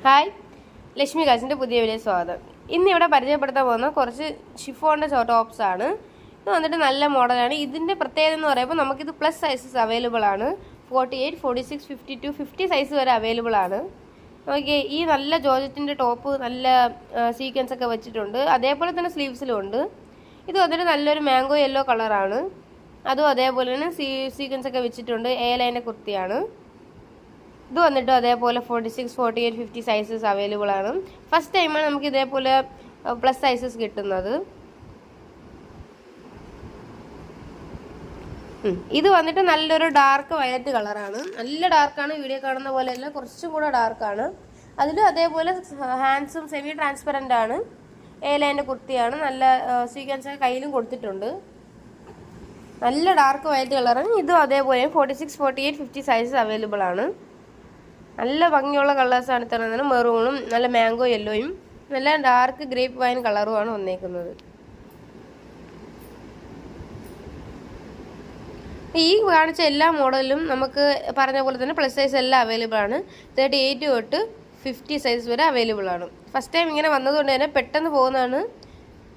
Hi, Lakshmi കാസിൻ്റെ പുതിയ video സ്വാഗതം. ഇന്നിവിടെ പരിചയപ്പെടുത്താൻ പോകുന്ന കുറച്ച് ഷിഫോണിൻ്റെ ടോപ്സ് ആണ്. ഇത് വന്നിട്ട് നല്ല മോഡലാണ്. ഇതിൻ്റെ പ്രത്യേകത എന്ന് പറയുമ്പോൾ നമുക്കിത് പ്ലസ് സൈസസ് അവൈലബിൾ ആണ്. 48, 46, 52, 50 സൈസ് വരെ അവൈലബിൾ ആണ്. ഓക്കെ, ഈ നല്ല ജോർജറ്റിൻ്റെ ടോപ്പ് നല്ല സീക്വൻസ് ഒക്കെ വെച്ചിട്ടുണ്ട്. അതേപോലെ തന്നെ സ്ലീവ്സിലും ഉണ്ട്. ഇത് വന്നിട്ട് നല്ലൊരു മാംഗോ യെല്ലോ കളറാണ്. അതും അതേപോലെ തന്നെ സീക്വൻസ് ഒക്കെ വെച്ചിട്ടുണ്ട്. എ ലൈൻ്റെ കുർത്തിയാണ്. ഇത് വന്നിട്ട് അതേപോലെ 46, 48, 50 സൈസസ് അവൈലബിൾ ആണ്. ഫസ്റ്റ് ടൈമാണ് നമുക്ക് ഇതേപോലെ പ്ലസ് സൈസസ് കിട്ടുന്നത്. ഇത് വന്നിട്ട് നല്ലൊരു ഡാർക്ക് വയലറ്റ് കളറാണ്. നല്ല ഡാർക്കാണ്, വീഡിയോ കാണുന്ന പോലെയല്ല, കുറച്ചും കൂടെ ഡാർക്കാണ്. അതിലും അതേപോലെ ഹാൻഡ്സും സെമി ട്രാൻസ്പെറൻ്റ് ആണ്. എ ലൈൻ്റെ കുർത്തിയാണ്. നല്ല സീക്വൻസ് കയ്യിലും കൊടുത്തിട്ടുണ്ട്. നല്ല ഡാർക്ക് വയലറ്റ് കളറാണ്. ഇതും അതേപോലെ 46, 48, 50 സൈസസ് അവൈലബിൾ ആണ്. നല്ല ഭംഗിയുള്ള കളേഴ്സാണ് തരുന്നത്. മെറൂണും നല്ല മാംഗോ യെല്ലോയും നല്ല ഡാർക്ക് ഗ്രേപ്പ് വൈൻ കളറുമാണ് വന്നേക്കുന്നത്. ഈ കാണിച്ച എല്ലാ മോഡലും നമുക്ക് പറഞ്ഞ പോലെ തന്നെ പ്ലസ് സൈസ് എല്ലാം അവൈലബിൾ ആണ്. 38 തൊട്ട് 50 സൈസ് വരെ അവൈലബിൾ ആണ്. ഫസ്റ്റ് ടൈം ഇങ്ങനെ വന്നതുകൊണ്ട് തന്നെ പെട്ടെന്ന് പോകുന്നതാണ്.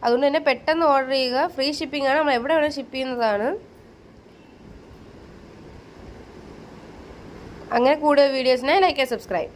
അതുകൊണ്ട് തന്നെ പെട്ടെന്ന് ഓർഡർ ചെയ്യുക. ഫ്രീ ഷിപ്പിംഗ് ആണ്. നമ്മൾ എവിടെ വേണേൽ ഷിപ്പ് ചെയ്യുന്നതാണ്. അങ്ങനെ കൂടുതൽ വീഡിയോസിനായി ലൈക്ക് ആൻഡ് സബ്സ്ക്രൈബ്.